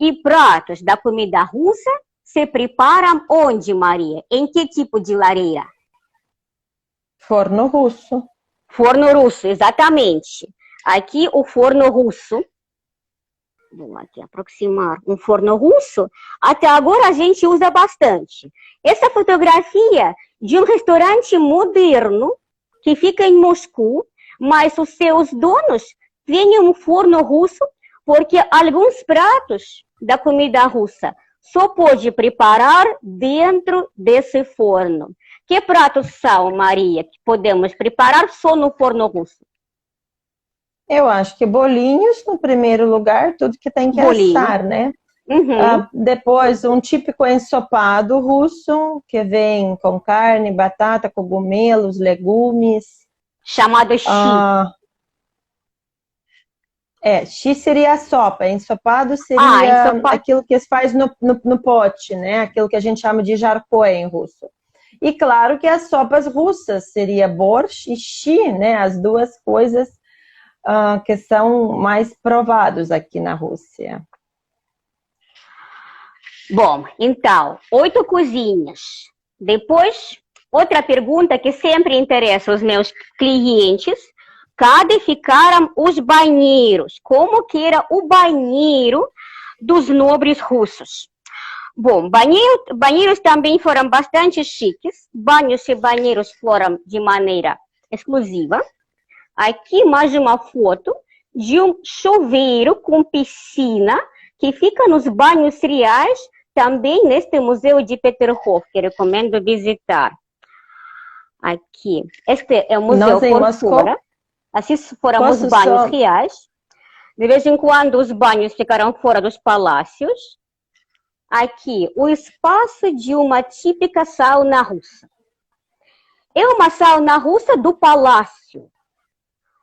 E pratos da comida russa se preparam onde, Maria? Em que tipo de lareira? Forno russo. Forno russo, exatamente. Aqui o forno russo. Vou aqui aproximar um forno russo. Até agora a gente usa bastante. Essa fotografia de um restaurante moderno que fica em Moscou, mas os seus donos têm um forno russo porque alguns pratos da comida russa só pode preparar dentro desse forno. Que pratos são, Maria, que podemos preparar só no forno russo? Eu acho que bolinhos, no primeiro lugar, tudo que tem que assar, né? Uhum. Depois, um típico ensopado russo, que vem com carne, batata, cogumelos, legumes. Chamado shi. Shi seria a sopa, ensopado Ah, seria ensopado. aquilo que se faz no pote, né? Aquilo que a gente chama de jarkoi em russo. E claro que as sopas russas seria borscht e shi, né? As duas coisas que são mais provados aqui na Rússia. Bom, então, 8 cozinhas. Depois, outra pergunta que sempre interessa os meus clientes: cadê ficaram os banheiros? Como que era o banheiro dos nobres russos? Bom, banheiros também foram bastante chiques. Banhos e banheiros foram de maneira exclusiva. Aqui mais uma foto de um chuveiro com piscina que fica nos banhos reais, também neste museu de Peterhof, que recomendo visitar. Aqui, este é o museu por fora. Assim foram os banhos reais. De vez em quando os banhos ficaram fora dos palácios. Aqui, o espaço de uma típica sauna russa. É uma sauna russa do palácio.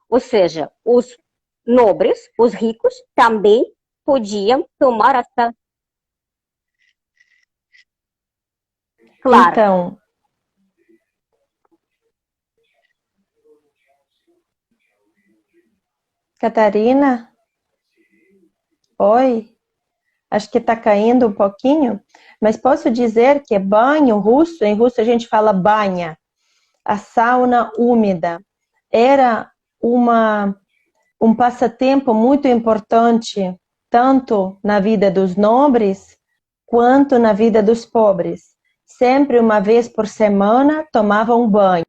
Ou seja, os nobres, os ricos, também podiam tomar essa. Claro. Então, Catarina? Oi? Acho que está caindo um pouquinho, mas posso dizer que banho russo, em russo a gente fala banha, a sauna úmida, era um passatempo muito importante, tanto na vida dos nobres, quanto na vida dos pobres. Sempre uma vez por semana tomavam banho.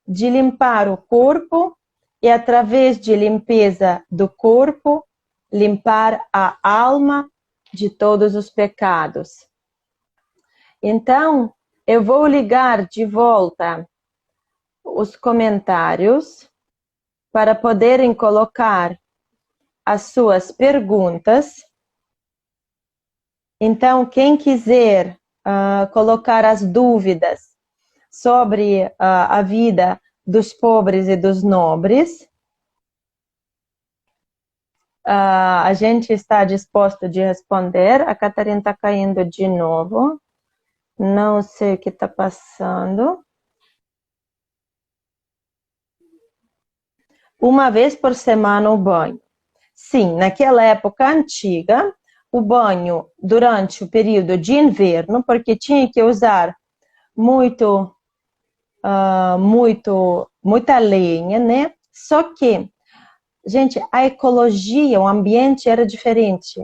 De limpar o corpo e, através de limpeza do corpo, limpar a alma de todos os pecados. Então, eu vou ligar de volta os comentários para poderem colocar as suas perguntas. Então, quem quiser colocar as dúvidas sobre a vida dos pobres e dos nobres, a gente está disposto de responder. A Catarina está caindo de novo. Não sei o que está passando. Uma vez por semana o banho. Sim, naquela época antiga, o banho durante o período de inverno, porque tinha que usar muita lenha, né? Só que, gente, a ecologia, o ambiente era diferente.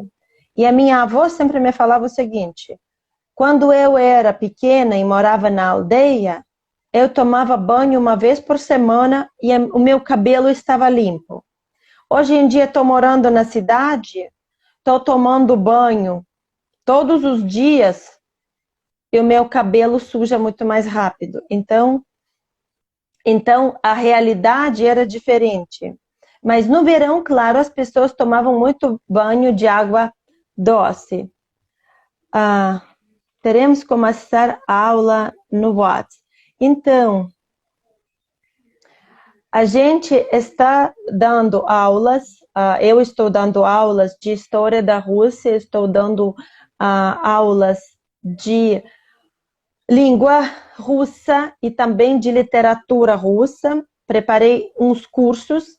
E a minha avó sempre me falava o seguinte: quando eu era pequena e morava na aldeia, eu tomava banho uma vez por semana e o meu cabelo estava limpo. Hoje em dia estou morando na cidade, estou tomando banho todos os dias e o meu cabelo suja muito mais rápido. Então a realidade era diferente. Mas no verão, claro, as pessoas tomavam muito banho de água doce. Teremos que começar a aula no WhatsApp. Então, a gente está dando aulas, eu estou dando aulas de história da Rússia, estou dando aulas de língua russa e também de literatura russa. Preparei uns cursos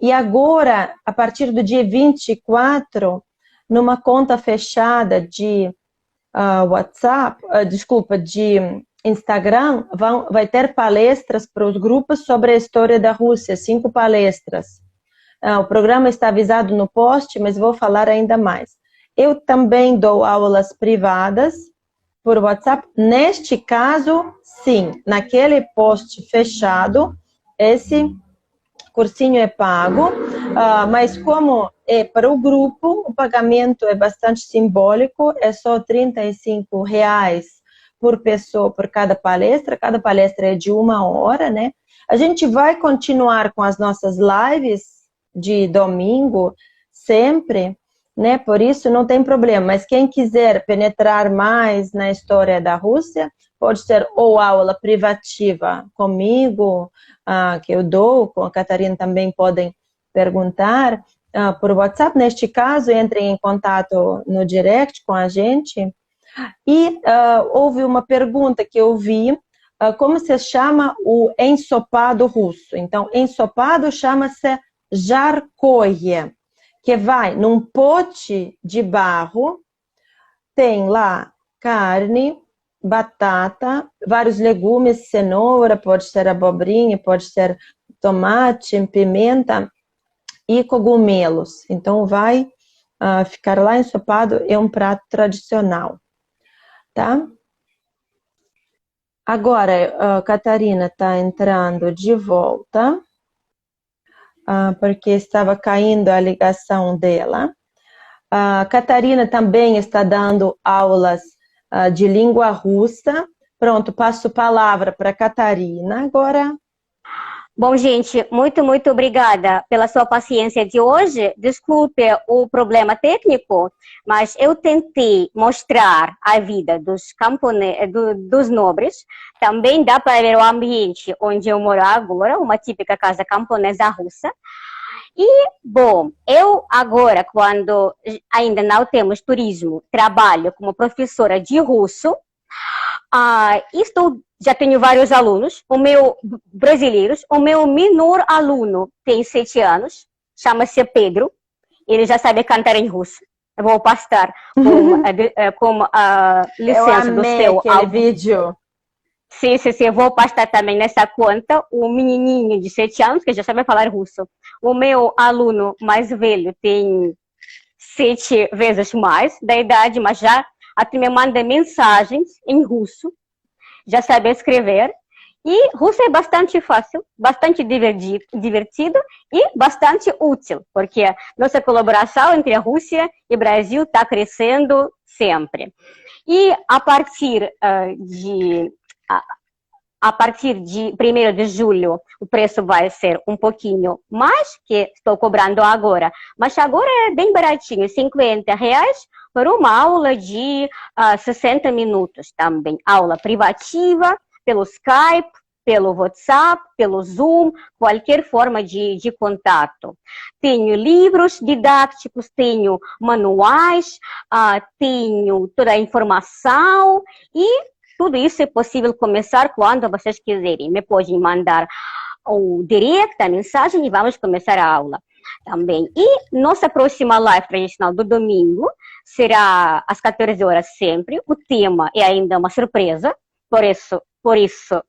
e agora, a partir do dia 24, numa conta fechada de de Instagram, vai ter palestras para os grupos sobre a história da Rússia, 5 palestras. O programa está avisado no post, mas vou falar ainda mais. Eu também dou aulas privadas por WhatsApp. Neste caso, sim, naquele post fechado, esse cursinho é pago, mas como é para o grupo, o pagamento é bastante simbólico, é só R$35 por pessoa, por cada palestra é de 1 hora, né? A gente vai continuar com as nossas lives de domingo, sempre, né? Por isso não tem problema. Mas quem quiser penetrar mais na história da Rússia, pode ser ou aula privativa comigo, que eu dou, com a Catarina também podem perguntar por WhatsApp. Neste caso, entrem em contato no direct com a gente. E houve uma pergunta que eu vi, como se chama o ensopado russo? Então, ensopado chama-se jarkoye, que vai num pote de barro, tem lá carne, batata, vários legumes, cenoura, pode ser abobrinha, pode ser tomate, pimenta e cogumelos. Então vai ficar lá ensopado, é um prato tradicional, tá? Agora, a Catarina está entrando de volta, porque estava caindo a ligação dela. A Catarina também está dando aulas de língua russa. Pronto, passo a palavra para a Catarina agora. Bom, gente, muito obrigada pela sua paciência de hoje. Desculpe o problema técnico, mas eu tentei mostrar a vida dos nobres. Também dá para ver o ambiente onde eu moro agora, uma típica casa camponesa russa. E, bom, eu agora, quando ainda não temos turismo, trabalho como professora de russo. Já tenho vários alunos, brasileiros. O meu menor aluno tem 7 anos, chama-se Pedro. Ele já sabe cantar em russo. Eu vou postar com a licença do seu aquele vídeo. Sim, eu vou postar também nessa conta o menininho de 7 anos, que já sabe falar russo. O meu aluno mais velho tem 7 vezes mais da idade, mas já até me manda mensagens em russo, já sabe escrever. E russo é bastante fácil, bastante divertido e bastante útil, porque nossa colaboração entre a Rússia e o Brasil está crescendo sempre. E a partir de 1º de julho, o preço vai ser um pouquinho mais, que estou cobrando agora. Mas agora é bem baratinho, R$50 por uma aula de 60 minutos também. Aula privativa, pelo Skype, pelo WhatsApp, pelo Zoom, qualquer forma de contato. Tenho livros didáticos, tenho manuais, tenho toda a informação e tudo isso é possível começar quando vocês quiserem. Me podem mandar o direct, a mensagem e vamos começar a aula também. E nossa próxima live tradicional do domingo será às 14 horas sempre. O tema é ainda uma surpresa, por isso,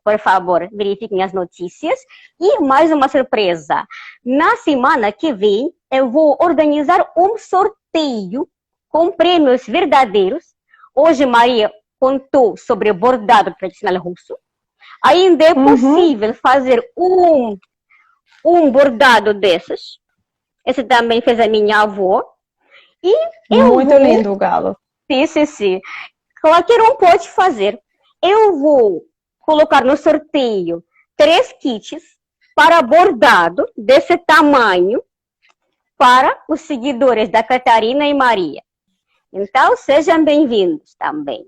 por favor, verifiquem as notícias. E mais uma surpresa. Na semana que vem, eu vou organizar um sorteio com prêmios verdadeiros. Hoje, Maria contou sobre bordado tradicional russo. Ainda é possível fazer um bordado desses. Esse também fez a minha avó. E muito lindo o galo. Sim. Qualquer um pode fazer. Eu vou colocar no sorteio 3 kits para bordado desse tamanho para os seguidores da Catarina e Maria. Então, sejam bem-vindos também.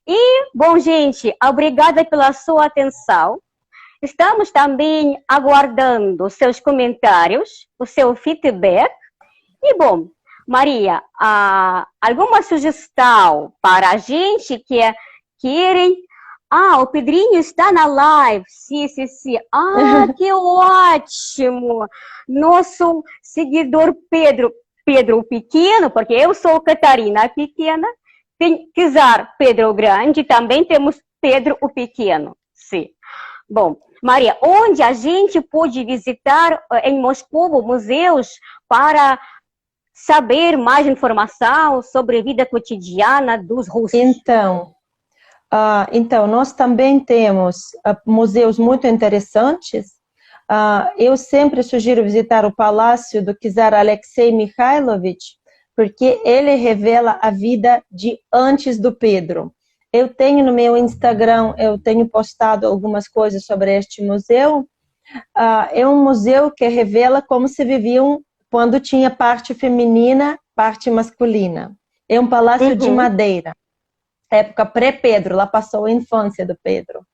E, bom, gente, obrigada pela sua atenção. Estamos também aguardando os seus comentários, o seu feedback. E, bom, Maria, alguma sugestão para a gente que querem... o Pedrinho está na live. Sim. Que ótimo! Nosso seguidor Pedro o Pequeno, porque eu sou Catarina a Pequena. Tem Kizar Pedro o Grande, também temos Pedro o Pequeno. Sim. Bom, Maria, onde a gente pode visitar em Moscou museus para saber mais informação sobre a vida cotidiana dos russos? Então, nós também temos museus muito interessantes. Eu sempre sugiro visitar o Palácio do Czar Alexei Mikhailovich, porque ele revela a vida de antes do Pedro. Eu tenho no meu Instagram, eu tenho postado algumas coisas sobre este museu. É um museu que revela como se viviam quando tinha parte feminina, parte masculina. É um palácio de madeira, época pré-Pedro, lá passou a infância do Pedro.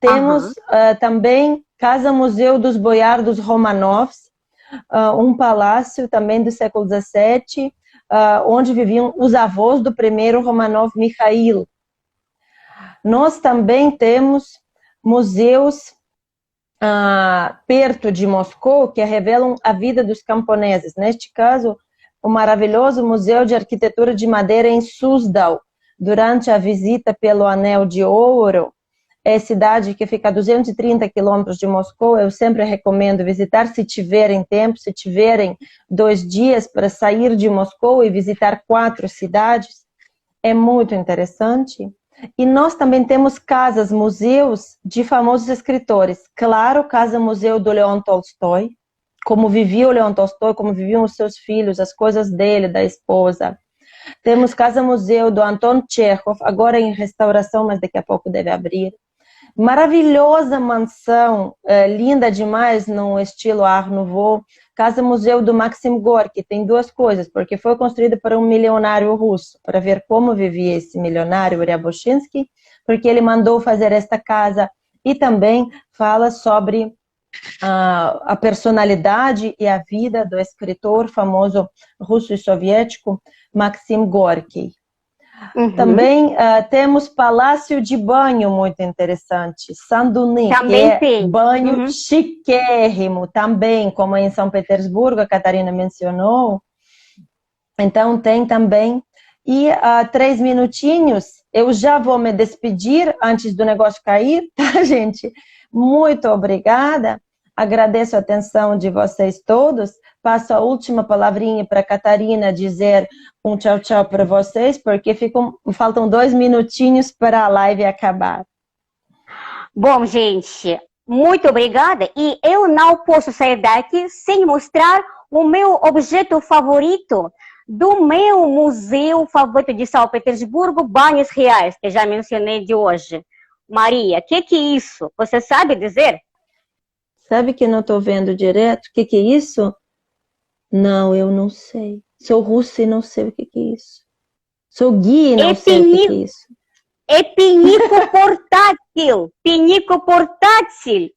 Temos também Casa-Museu dos Boiardos Romanovs, um palácio também do século XVII, onde viviam os avós do primeiro Romanov Mikhail. Nós também temos museus perto de Moscou que revelam a vida dos camponeses. Neste caso, o maravilhoso Museu de Arquitetura de Madeira em Suzdal. Durante a visita pelo Anel de Ouro, é cidade que fica a 230 quilômetros de Moscou, eu sempre recomendo visitar se tiverem tempo, se tiverem 2 dias para sair de Moscou e visitar 4 cidades, é muito interessante. E nós também temos casas, museus de famosos escritores. Claro, casa-museu do Leon Tolstói, como vivia o Leon Tolstói, como viviam os seus filhos, as coisas dele, da esposa. Temos casa-museu do Anton Chekhov, agora em restauração, mas daqui a pouco deve abrir. Maravilhosa mansão, linda demais no estilo Art Nouveau, casa-museu do Maxim Gorky. Tem 2 coisas, porque foi construída por um milionário russo, para ver como vivia esse milionário, Ryabushinsky, porque ele mandou fazer esta casa, e também fala sobre a personalidade e a vida do escritor famoso russo e soviético Maxim Gorky. Também temos Palácio de Banho, muito interessante, Sanduny, que é banho chiquérrimo, também, como em São Petersburgo, a Catarina mencionou. Então tem também. E 3 minutinhos, eu já vou me despedir antes do negócio cair, tá, gente? Muito obrigada, agradeço a atenção de vocês todos. Passo a última palavrinha para a Catarina dizer um tchau, tchau para vocês, porque faltam 2 minutinhos para a live acabar. Bom, gente, muito obrigada. E eu não posso sair daqui sem mostrar o meu objeto favorito do meu museu favorito de São Petersburgo, Banhos Reais, que já mencionei de hoje. Maria, o que é isso? Você sabe dizer? Sabe que não estou vendo direto? O que é isso? Não, eu não sei. Sou russa e não sei o que é isso. Sou guia e não sei o que é isso. É pinico portátil. Pinico portátil.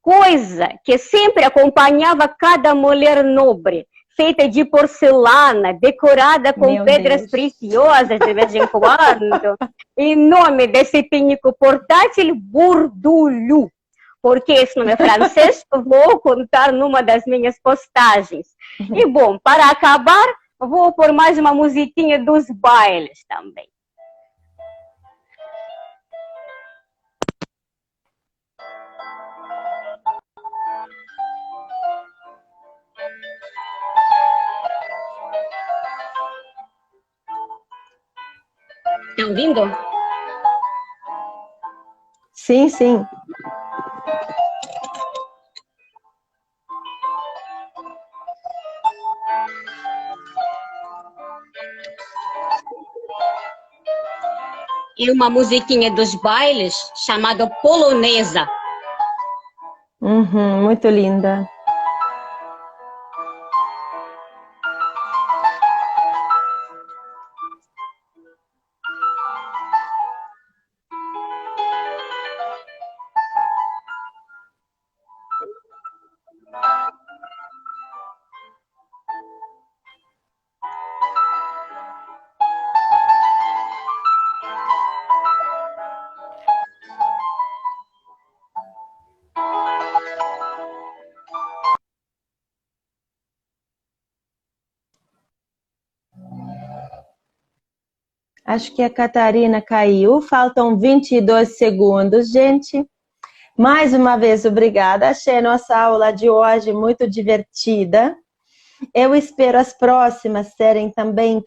Coisa que sempre acompanhava cada mulher nobre. Feita de porcelana, decorada com pedras preciosas de vez em quando. Em nome desse pinico portátil, Burdulho. Porque esse nome é francês, eu vou contar numa das minhas postagens. E bom, para acabar, vou pôr mais uma musiquinha dos bailes também. Estão ouvindo? Sim, sim. E uma musiquinha dos bailes chamada polonesa. Muito linda. Acho que a Catarina caiu. Faltam 22 segundos, gente. Mais uma vez, obrigada. Achei a nossa aula de hoje muito divertida. Eu espero as próximas serem também